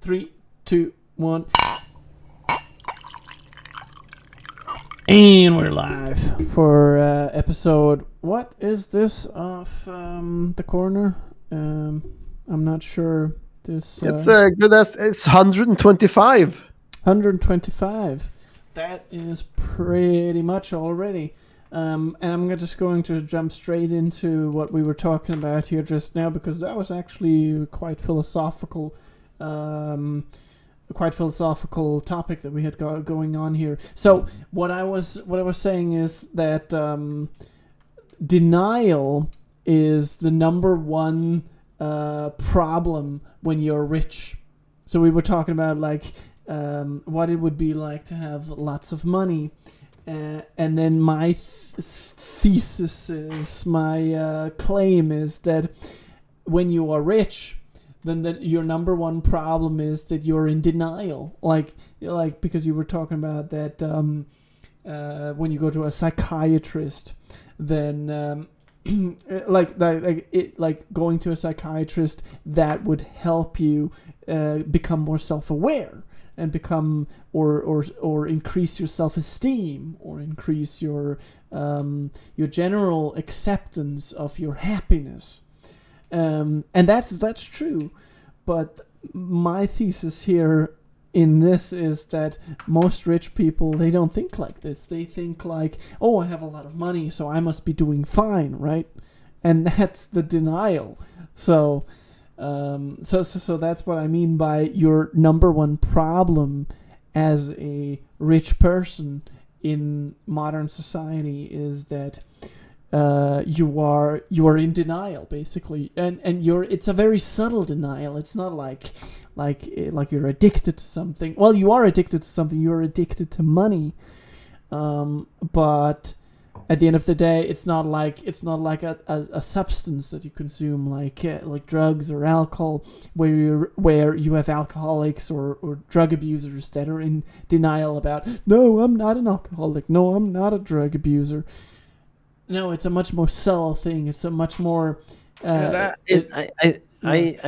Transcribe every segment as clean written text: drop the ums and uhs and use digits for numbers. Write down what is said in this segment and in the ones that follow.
3, 2, 1. And we're live for episode. What is this of the corner? I'm not sure. This it's good as it's 125. 125. That is pretty much already. And I'm just going to jump straight into what we were talking about here just now, because that was actually quite philosophical. Quite philosophical topic that we had going on here. So what I was saying is that denial is the number one problem when you're rich. So we were talking about like what it would be like to have lots of money, and then my thesis is, my claim is that when you are rich, then your number one problem is that you're in denial. Like because you were talking about that when you go to a psychiatrist, then like going to a psychiatrist, that would help you become more self-aware and become or increase your self-esteem, or increase your general acceptance of your happiness. And that's true, but my thesis here in this is that most rich people, they don't think like this. They think like, oh, I have a lot of money, so I must be doing fine, right? And that's the denial. So that's what I mean by your number one problem as a rich person in modern society is that you are in denial, basically, and it's a very subtle denial. It's not like you're addicted to something. Well, you are addicted to something. You're addicted to money, but at the end of the day, it's not like a substance that you consume, like drugs or alcohol, where you have alcoholics or drug abusers that are in denial about, no, I'm not an alcoholic. No, I'm not a drug abuser. No, it's a much more subtle thing. It's a much more. I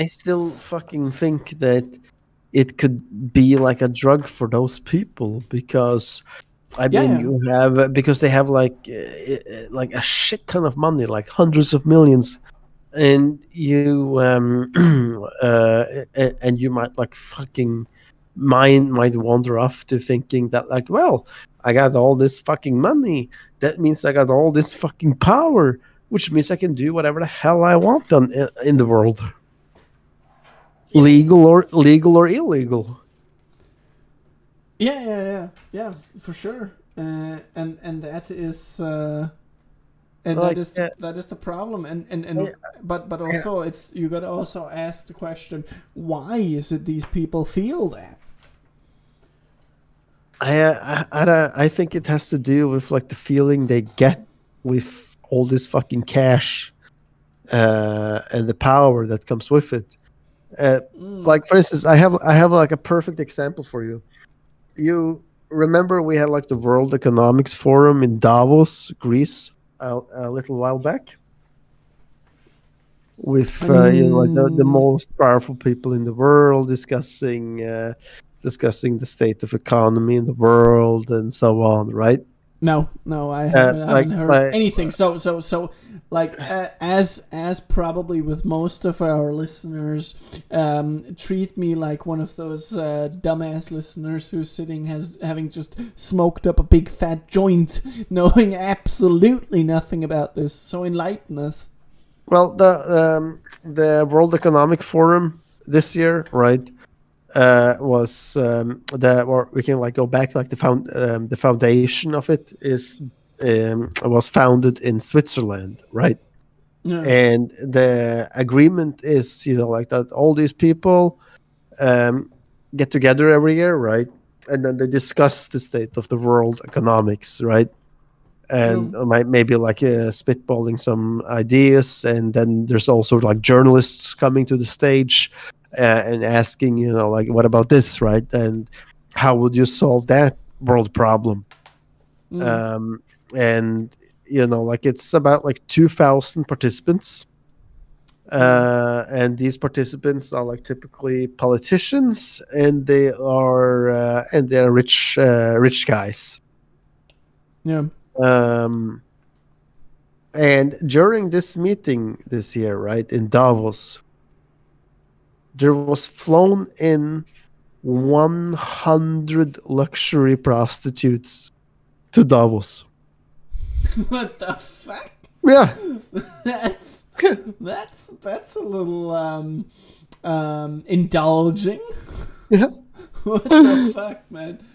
still fucking think that it could be like a drug for those people, because you have, because they have like a shit ton of money, like hundreds of millions, and you and you might like fucking mind might wander off to thinking that like, well, I got all this fucking money. That means I got all this fucking power, which means I can do whatever the hell I want in the world. Legal or illegal. Yeah, for sure. And that is and like, that is the problem. And but also it's, you got to also ask the question, why is it these people feel that? I think it has to do with like the feeling they get with all this fucking cash and the power that comes with it. Like, for instance, I have like a perfect example for you. You remember we had like the World Economics Forum in Davos, Greece, a little while back, with like the most powerful people in the world discussing the state of economy in the world and so on, right? No, I haven't heard anything. So, like, as probably with most of our listeners, treat me like one of those dumbass listeners who's sitting having just smoked up a big fat joint, knowing absolutely nothing about this. So enlighten us. Well, the World Economic Forum this year, right? Was or we can like go back, like the foundation of it was founded in Switzerland, right? Yeah. And the agreement is, like that all these people get together every year, right? And then they discuss the state of the world economics, right? And maybe like spitballing some ideas, and then there's also like journalists coming to the stage and asking, like, what about this, right? And how would you solve that world problem? And like it's about like 2,000 participants, And these participants are like typically politicians, and they're rich guys. Yeah. And during this meeting this year, right, in Davos, there was flown in 100 luxury prostitutes to Davos. What the fuck? Yeah. That's that's a little indulging. Yeah. What the fuck, man?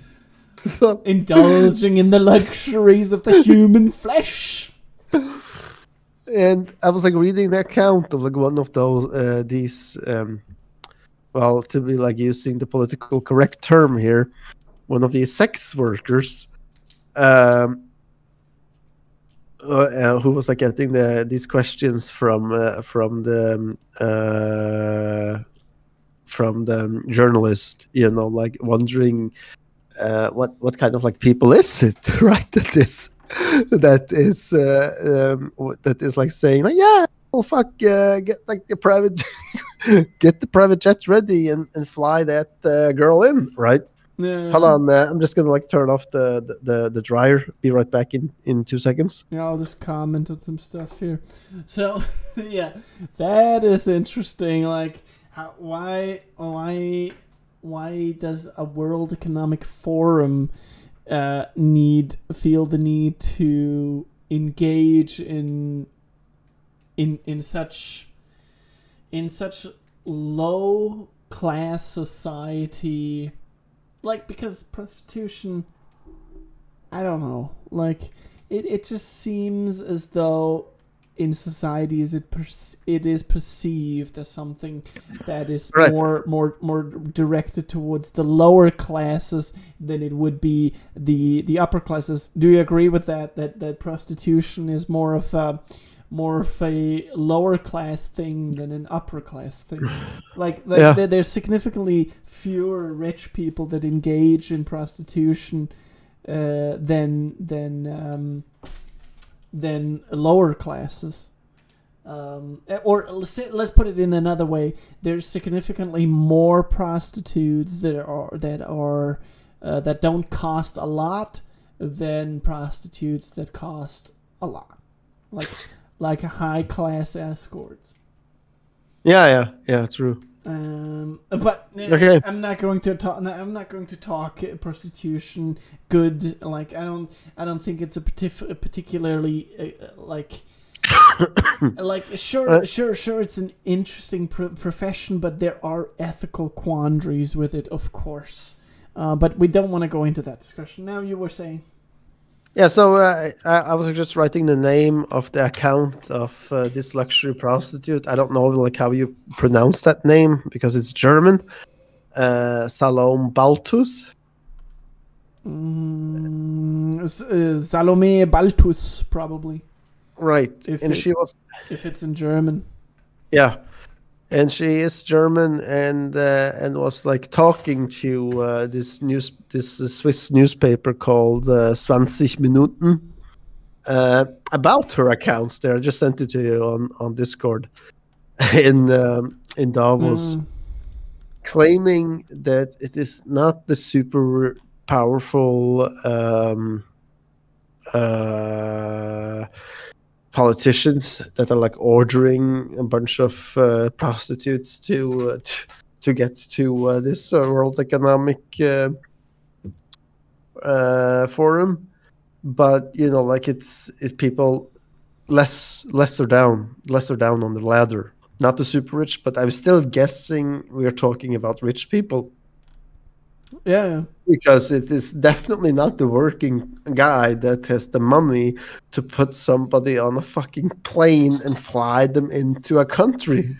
So, Indulging in the luxuries of the human flesh. and I was like reading the account of like one of these well, to be like using the political correct term here, one of these sex workers who was like getting these questions from the journalist, like wondering what kind of like people is it, right? That is like saying like, yeah, well, fuck, get like a private get the private jet ready and fly that girl in, right? Yeah. Hold on, I'm just gonna like turn off the dryer. Be right back in 2 seconds. Yeah, I'll just comment on some stuff here. So, yeah, that is interesting. Like, why does a World Economic Forum feel the need to engage in such low class society? Like, because prostitution, I don't know. Like, it just seems as though in societies it is perceived as something that is Right. more directed towards the lower classes than it would be the upper classes. Do you agree with that? That prostitution is more of a lower class thing than an upper class thing. Like Yeah. there's significantly fewer rich people that engage in prostitution than lower classes. Or let's put it in another way. There's significantly more prostitutes that don't cost a lot than prostitutes that cost a lot. Like a high class escorts. Yeah, true. But Okay. I'm not going to talk prostitution good. Like I don't think it's a particularly like sure it's an interesting profession, but there are ethical quandaries with it, of course. But we don't want to go into that discussion now. You were saying. Yeah, so I was just writing the name of the account of this luxury prostitute. I don't know like how you pronounce that name because it's German. Salome Baltus. Salome Baltus, probably. Right, she was. If it's in German. Yeah, and she is German and was like talking to this Swiss newspaper called 20 Minuten about her accounts. There, I just sent it to you on Discord in Davos, claiming that it is not the super powerful politicians that are like ordering a bunch of prostitutes to get to this World Economic Forum, but like it's people lesser down on the ladder, not the super rich, but I'm still guessing we're talking about rich people. Yeah. Because it is definitely not the working guy that has the money to put somebody on a fucking plane and fly them into a country.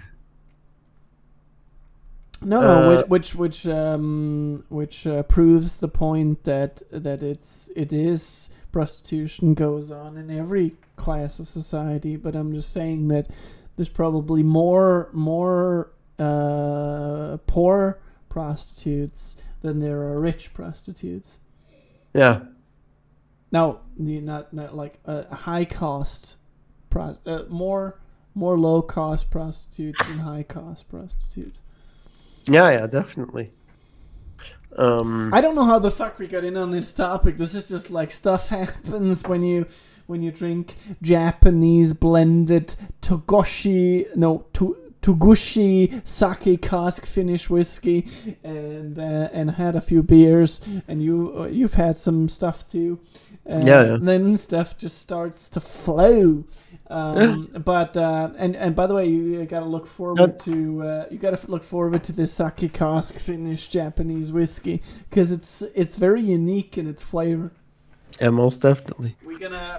No, which proves the point that it is prostitution goes on in every class of society. But I'm just saying that there's probably more poor prostitutes than there are rich prostitutes. Yeah. Now, not like a high cost, more more low cost prostitutes than high cost prostitutes. Yeah, definitely. I don't know how the fuck we got in on this topic. This is just like stuff happens when you drink Japanese blended Togushi sake cask Finnish whiskey, and had a few beers, and you've had some stuff too. Yeah. Then stuff just starts to flow. But and by the way, you gotta look forward to this sake cask Finnish Japanese whiskey, because it's very unique in its flavor. Yeah, most definitely. We're gonna.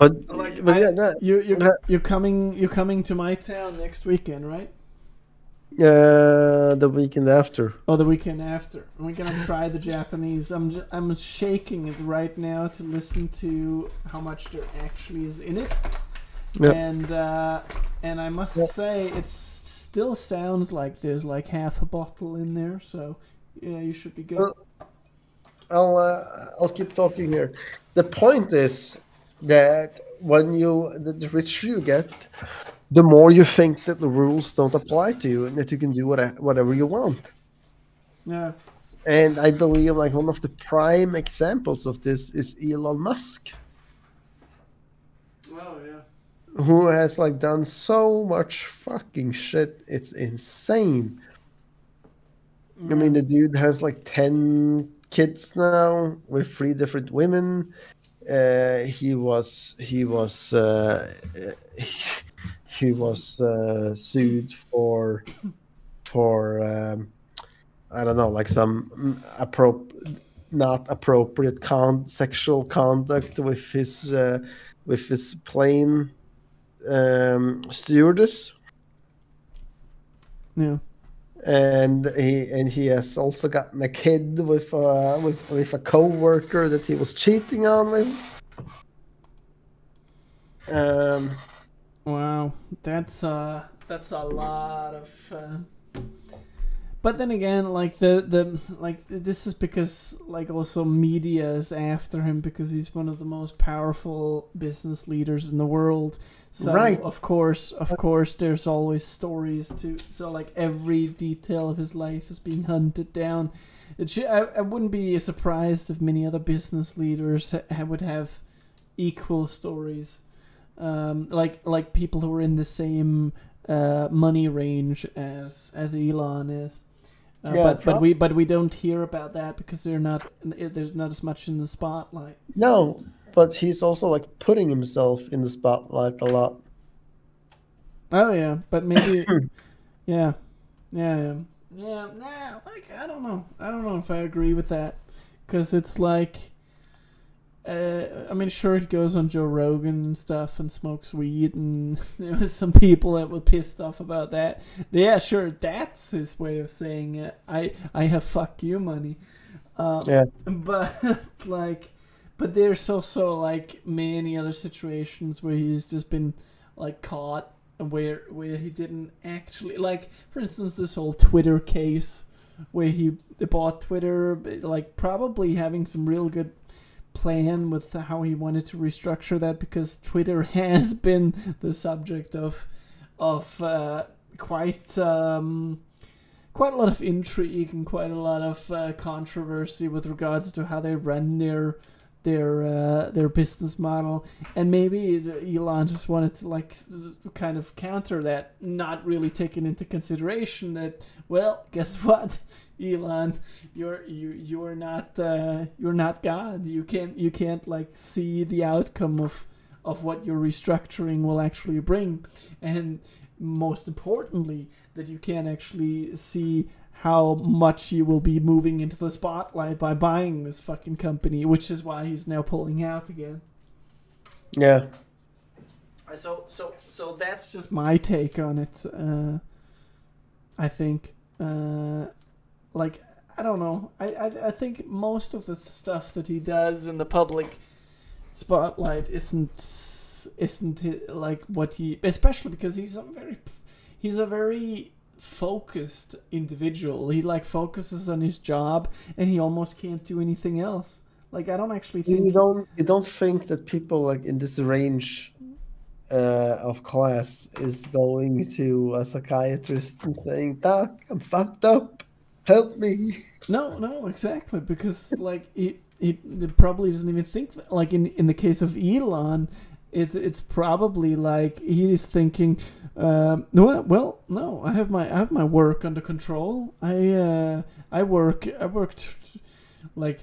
You're coming to my town next weekend, right? The weekend after. Oh, the weekend after. We're gonna try the Japanese. I'm shaking it right now to listen to how much there actually is in it. Yep. And I must say, it still sounds like there's like half a bottle in there. So yeah, you should be good. I'll keep talking here. The point is that the richer you get, the more you think that the rules don't apply to you and that you can do whatever you want. Yeah. And I believe like one of the prime examples of this is Elon Musk. Oh yeah. Who has like done so much fucking shit. It's insane. I mean, the dude has like 10 kids now with 3 different women. He was sued for I don't know, like some not appropriate sexual conduct with his plane stewardess. Yeah. And he has also gotten a kid with a co-worker that he was cheating on with. Wow, that's a lot of. But then again, like this is because like also media is after him because he's one of the most powerful business leaders in the world. So right. Of course, there's always stories so like every detail of his life is being hunted down. I wouldn't be surprised if many other business leaders would have equal stories, like people who are in the same money range as Elon is. But we don't hear about that because there's not as much in the spotlight. No, but he's also like putting himself in the spotlight a lot. Oh yeah, but maybe yeah. Like I don't know if I agree with that, because it's like I mean, sure, he goes on Joe Rogan and stuff and smokes weed, and there was some people that were pissed off about that. Yeah, sure, that's his way of saying I have fuck you money. Yeah. But there's also like many other situations where he's just been like caught where he didn't actually, like, for instance, this whole Twitter case where he bought Twitter, like probably having some real good plan with how he wanted to restructure that, because Twitter has been the subject of quite a lot of intrigue and quite a lot of controversy with regards to how they run their business model. And maybe Elon just wanted to like kind of counter that, not really taking into consideration that, well, guess what, Elon, you're not God. You can't like see the outcome of what your restructuring will actually bring, and most importantly, that you can't actually see how much you will be moving into the spotlight by buying this fucking company, which is why he's now pulling out again. Yeah. So that's just my take on it. I think, like, I don't know. I think most of the stuff that he does in the public spotlight isn't like what he, especially because he's a very focused individual. He like focuses on his job and he almost can't do anything else. Like, I don't actually think you don't think that people like in this range of class is going to a psychiatrist and saying, "Doc, I'm fucked up. Help me." No, exactly, because like it probably doesn't even think that, like in the case of Elon, it's probably like he's thinking, well, no, I have my work under control. I worked like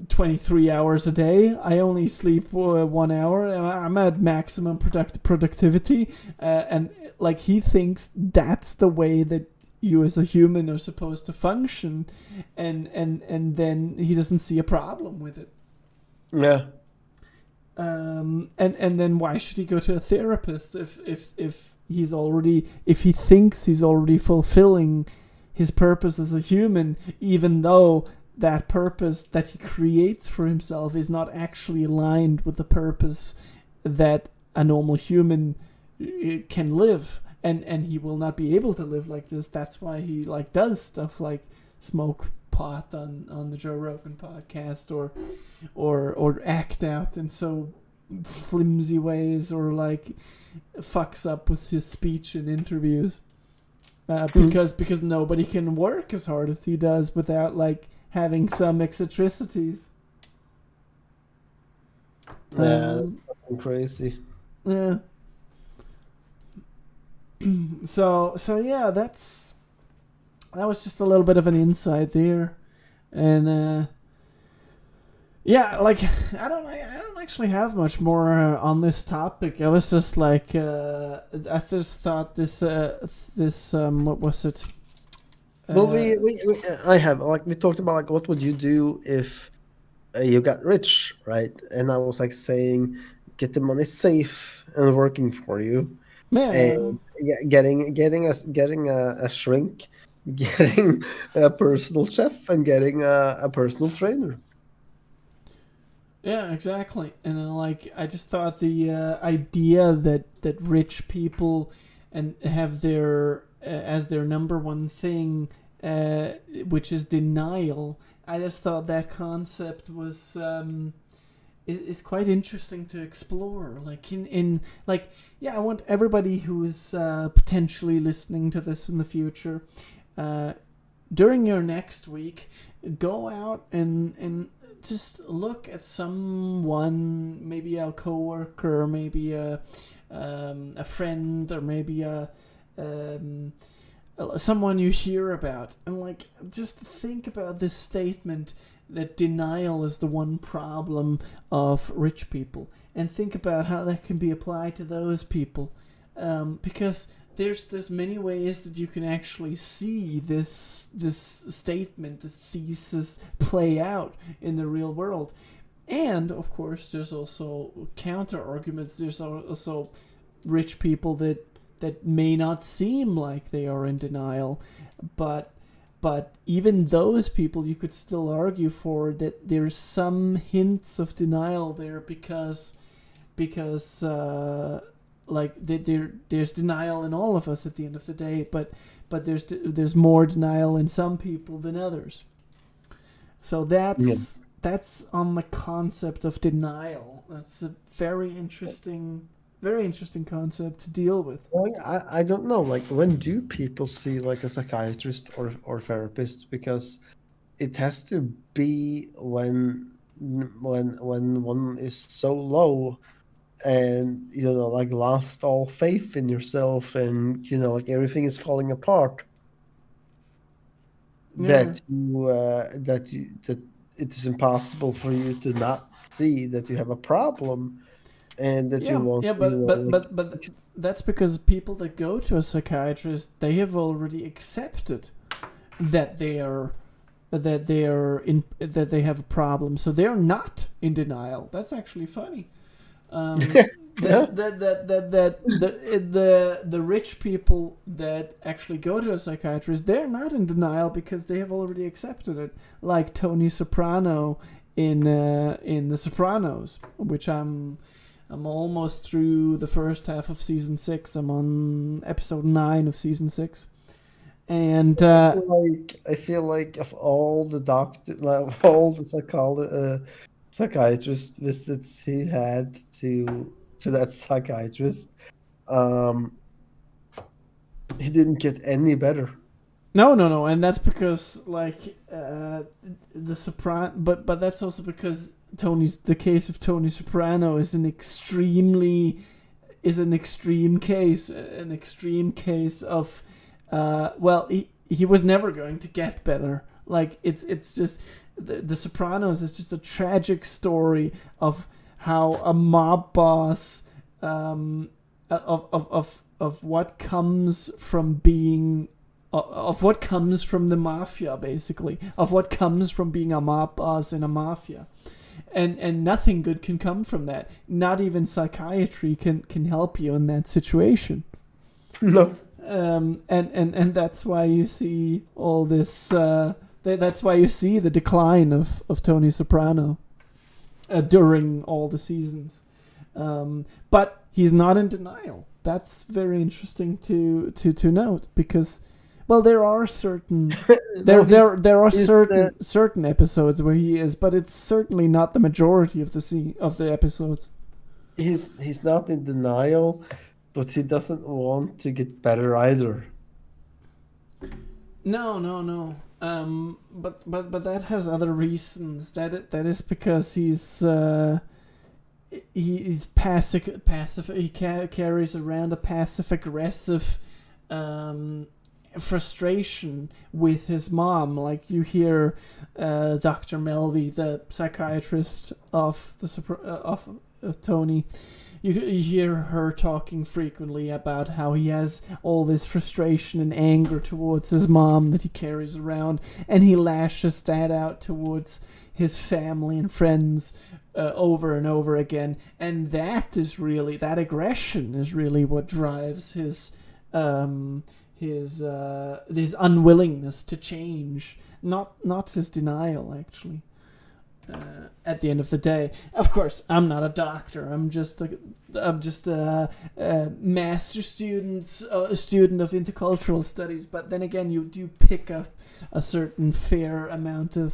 23 hours a day. I only sleep 1 hour. I'm at maximum productivity, and like he thinks that's the way that you as a human are supposed to function, and then he doesn't see a problem with it. Yeah. And then why should he go to a therapist if he thinks he's already fulfilling his purpose as a human, even though that purpose that he creates for himself is not actually aligned with the purpose that a normal human can live, and he will not be able to live like this. That's why he like does stuff like smoke pot on the Joe Rogan podcast, or act out in so flimsy ways, or like fucks up with his speech in interviews, because nobody can work as hard as he does without like having some eccentricities. Yeah, that's fucking crazy. Yeah. So yeah, that was just a little bit of an insight there, and yeah, like I don't actually have much more on this topic. I was just like I just thought this what was it? Well, I have like we talked about like what would you do if you got rich, right? And I was like saying, get the money safe and working for you, Yeah, and getting a shrink, getting a personal chef, and getting a personal trainer. yeah, exactly. And like I just thought the idea that rich people and have their as their number one thing, which is denial. I just thought that concept was is quite interesting to explore. Like in like yeah, I want everybody who's potentially listening to this in the future, during your next week, go out and just look at someone, maybe a coworker, maybe a friend, or maybe um, someone you hear about, and like just think about this statement that denial is the one problem of rich people, and think about how that can be applied to those people, because there's many ways that you can actually see this statement, this thesis play out in the real world. And of course there's also counter arguments. There's also rich people that may not seem like they are in denial, but even those people, you could still argue for that there's some hints of denial there, because like there's denial in all of us at the end of the day, but there's more denial in some people than others. So Yeah. that's on the concept of denial. That's a very interesting concept to deal with. Well, I don't know. Like, when do people see like a psychiatrist or therapist? Because it has to be when one is so low, and like lost all faith in yourself, and like everything is falling apart, Yeah. that it is impossible for you to not see that you have a problem, and that you Yeah, want yeah, to but that's because people that go to a psychiatrist, they have already accepted that that they have a problem, so they're not in denial. That's actually funny. Yeah. The rich people that actually go to a psychiatrist, they're not in denial because they have already accepted it. Like Tony Soprano in The Sopranos, which I'm almost through the first half of season 6. I'm on episode 9 of season 6, and I feel like of all the like, all the psychiatrist visits he had to that psychiatrist, um, he didn't get any better. No, and that's because like the Soprano, but that's also because the case of Tony Soprano is an extreme case, of well, he was never going to get better. Like it's just the Sopranos is just a tragic story of how a mob boss, of what comes from being, of what comes from the mafia, basically, of what comes from being a mob boss in a mafia. And nothing good can come from that. Not even psychiatry can help you in that situation. No. And that's why you see all this. That's why you see the decline of Tony Soprano during all the seasons. But he's not in denial. That's very interesting to note, because, well, there are certain there are certain episodes where he is, but it's certainly not the majority of the episodes. He's not in denial, but he doesn't want to get better either. No. But that has other reasons. That is because he's passive. He carries around a passive aggressive frustration with his mom. Like, you hear Dr. Melvi, the psychiatrist of Tony. You hear her talking frequently about how he has all this frustration and anger towards his mom that he carries around, and he lashes that out towards his family and friends over and over again. And that aggression is really what drives his unwillingness to change, not his denial, actually. At the end of the day, of course, I'm not a doctor. I'm just a master student, a student of intercultural studies. But then again, you do pick up a certain fair amount of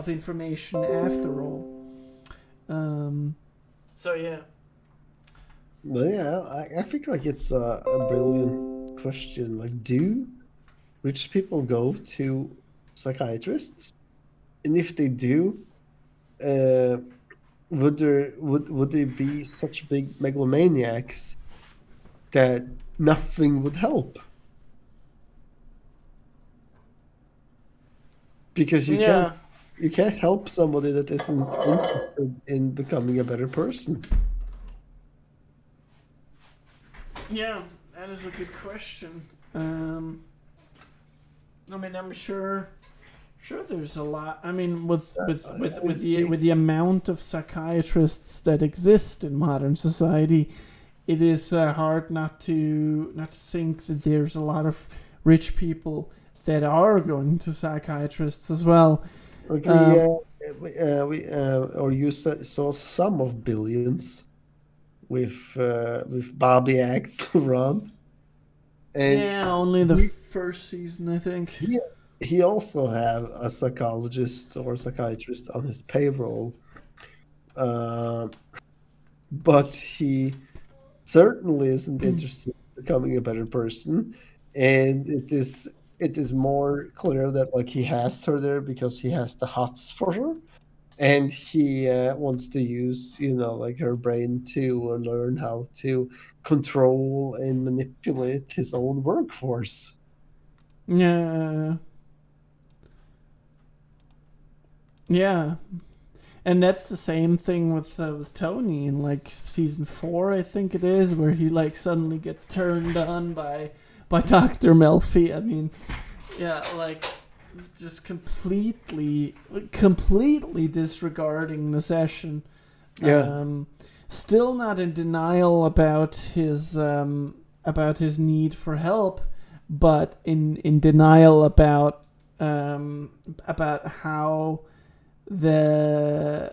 information after all. So yeah. Well, yeah, I think like it's a brilliant question. Like, do rich people go to psychiatrists? And if they do, would they be such big megalomaniacs that nothing would help? Because you can't help somebody that isn't interested in becoming a better person. Yeah, that is a good question. I mean, I'm sure there's a lot. I mean, with the amount of psychiatrists that exist in modern society, it is hard not to think that there's a lot of rich people that are going to psychiatrists as well. Like you saw some of Billions with Bobby Axelrod. And yeah, only the first season, I think. He also have a psychologist or psychiatrist on his payroll, but he certainly isn't interested in becoming a better person. And it is more clear that like he has her there because he has the hots for her, and he wants to use like her brain to learn how to control and manipulate his own workforce. Yeah, and that's the same thing with Tony in like season 4, I think it is, where he like suddenly gets turned on by Dr. Melfi. I mean, yeah, like just completely disregarding the session. Yeah. Still not in denial about his need for help, but in denial about how the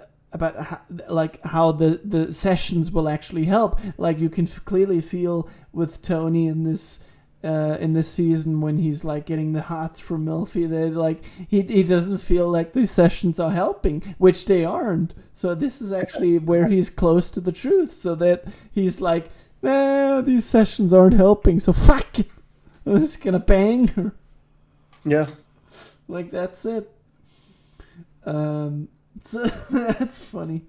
sessions will actually help. Like, you can clearly feel with Tony in this season when he's like getting the hots from Melfi that like he doesn't feel like these sessions are helping, which they aren't. So this is actually where he's close to the truth, so that he's like, No, these sessions aren't helping, so fuck it. I'm just gonna bang her. Yeah. Like, that's it. So that's funny.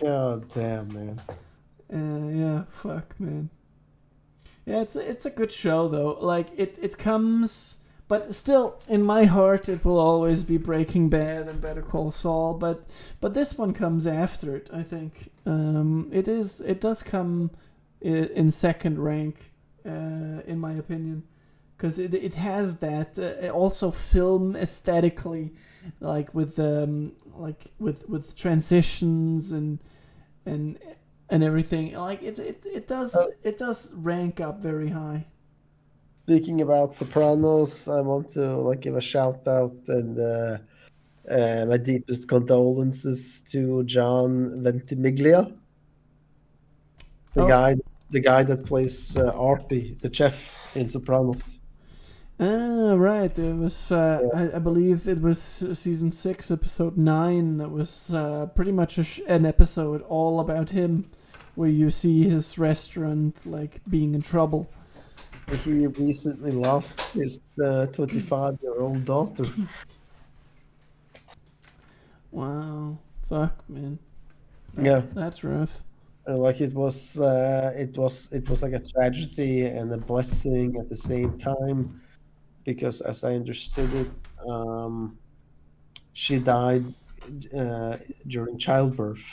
God damn, man. Yeah, fuck, man. Yeah, it's a good show though. Like it comes, but still in my heart it will always be Breaking Bad and Better Call Saul. But this one comes after it. I think it does come in second rank, in my opinion, because it has that also film aesthetically, like with with transitions and and everything. Like it does rank up very high. Speaking about Sopranos, I want to like give a shout out and my deepest condolences to John Ventimiglia, the Oh, guy, the guy that plays Artie, the chef in Sopranos. right. It was Yeah. I believe it was season 6, episode 9. That was pretty much an episode all about him, where you see his restaurant like being in trouble. He recently lost his 25-year-old daughter. Wow, fuck, man. Yeah. That's rough. Like it was like a tragedy and a blessing at the same time, because as I understood it, she died uh, during childbirth.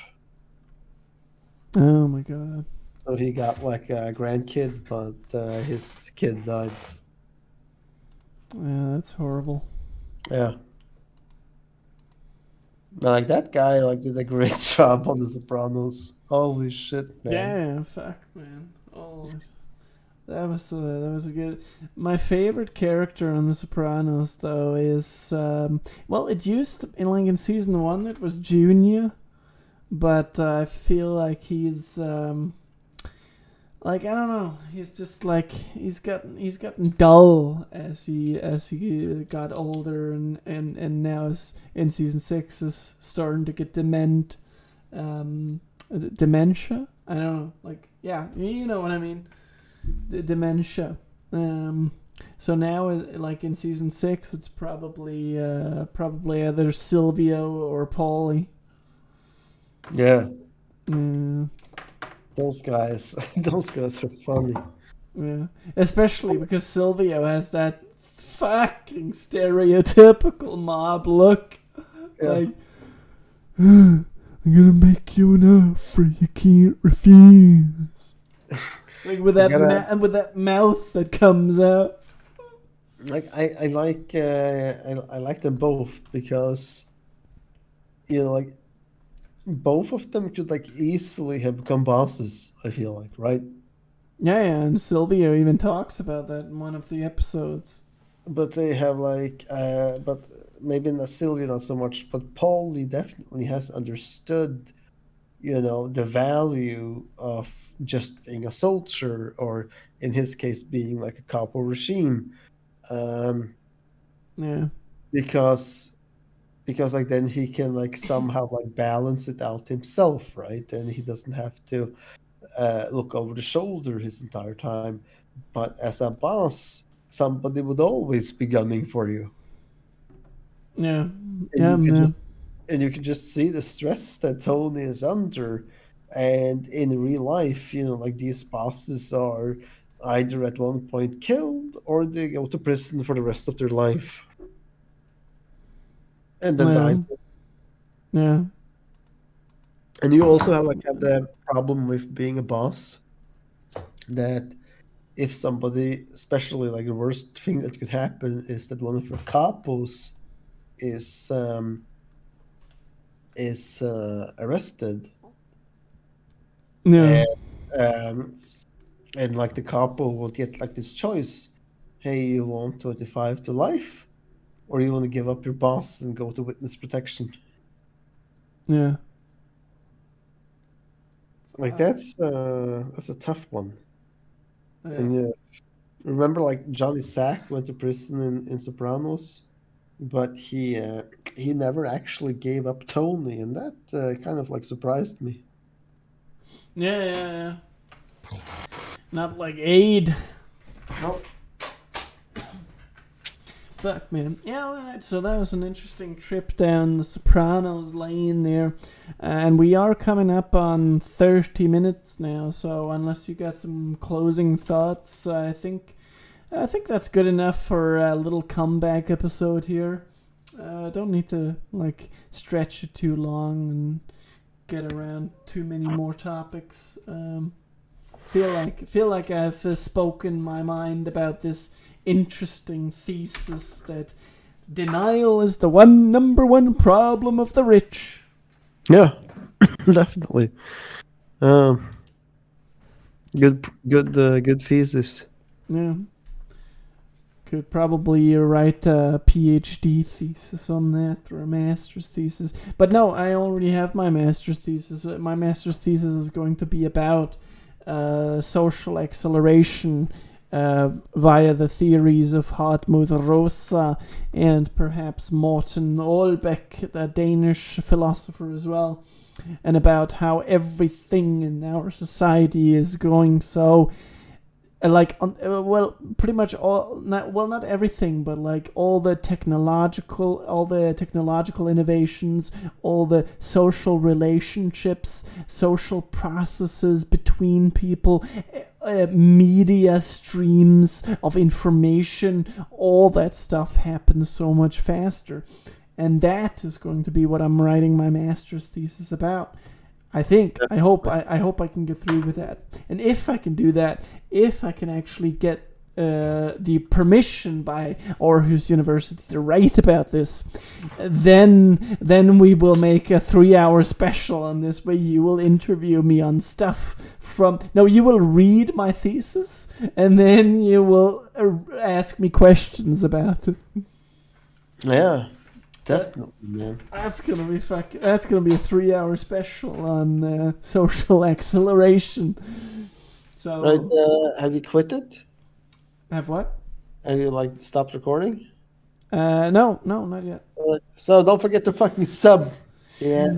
Oh my god. So he got like a grandkid, but his kid died. Yeah, that's horrible. Yeah. Like that guy like did a great job on The Sopranos. Holy shit, man. Yeah, fuck, man. Oh, that was a good. My favorite character on The Sopranos, though, is well, it used to, in season 1 it was Junior, but I feel like he's like, I don't know, he's just like he's gotten dull as he got older, and now is in season 6 is starting to get dementia. I don't know, like, yeah, you know what I mean, the dementia. So now, like in season 6, it's probably either Silvio or Paulie. Yeah. Yeah. Those guys, those guys are funny. Yeah, especially because Silvio has that fucking stereotypical mob look. Yeah. Like, I'm gonna make you an offer you can't refuse. Like with that gotta- with that mouth that comes out. Like I like them both because like both of them could like easily have become bosses, I feel like, right? Yeah, and Silvio even talks about that in one of the episodes. But they have like but maybe not Sylvia not so much, but Paulie definitely has understood, the value of just being a soldier, or in his case being like a capo regime. Um Yeah, because like then he can like somehow like balance it out himself, right? And he doesn't have to look over the shoulder his entire time. But as a boss, somebody would always be gunning for you, yeah, and yeah, you can man. just see the stress that Tony is under. And in real life, like these bosses are either at one point killed or they go to prison for the rest of their life and then die. Yeah, yeah, And you also have the problem with being a boss, that if somebody, especially like the worst thing that could happen is that one of your capos is arrested, yeah, and um, like the capo will get like this choice: hey, you want 25 to life, or you want to give up your boss and go to witness protection? yeah. Like that's a tough one. Yeah. And yeah, remember like Johnny Sack went to prison in Sopranos, but he never actually gave up Tony, and that kind of like surprised me. Yeah, yeah, yeah. Not like aid. Nope. Fuck, man. Yeah, alright, so that was an interesting trip down the Sopranos lane there. And we are coming up on 30 minutes now, so unless you got some closing thoughts, I think that's good enough for a little comeback episode here. Don't need to, like, stretch it too long and get around too many more topics. Feel like I've spoken my mind about this interesting thesis that denial is the number one problem of the rich. Yeah, definitely. Good thesis. Yeah. Could probably write a PhD thesis on that or a master's thesis. But no, I already have my master's thesis. My master's thesis is going to be about social acceleration via the theories of Hartmut Rosa and perhaps Morten Olbeck, the Danish philosopher as well, and about how everything in our society is going so, like, pretty much all, not everything, but like all the technological innovations, all the social relationships, social processes between people, media streams of information, all that stuff happens so much faster. And that is going to be what I'm writing my master's thesis about. I hope I can get through with that. And if I can do that, if I can actually get the permission by Aarhus University to write about this, then we will make a 3-hour special on this where you will interview me on stuff you will read my thesis and then you will ask me questions about it. Yeah. Definitely, man. That's gonna be a 3-hour special on social acceleration. So, right, have you quit it? Have what? Have you stopped recording? No, not yet. Right. So don't forget to fucking sub. Yeah.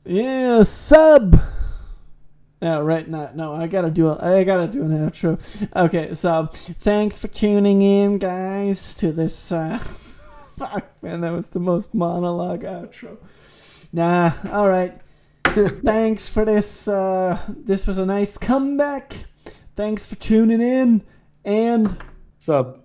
Yeah, sub. Yeah, right. No, I gotta do an outro. Okay, so thanks for tuning in, guys, to this. Fuck, man, that was the most monologue outro. Nah, alright. Thanks for this. This was a nice comeback. Thanks for tuning in. And Sub.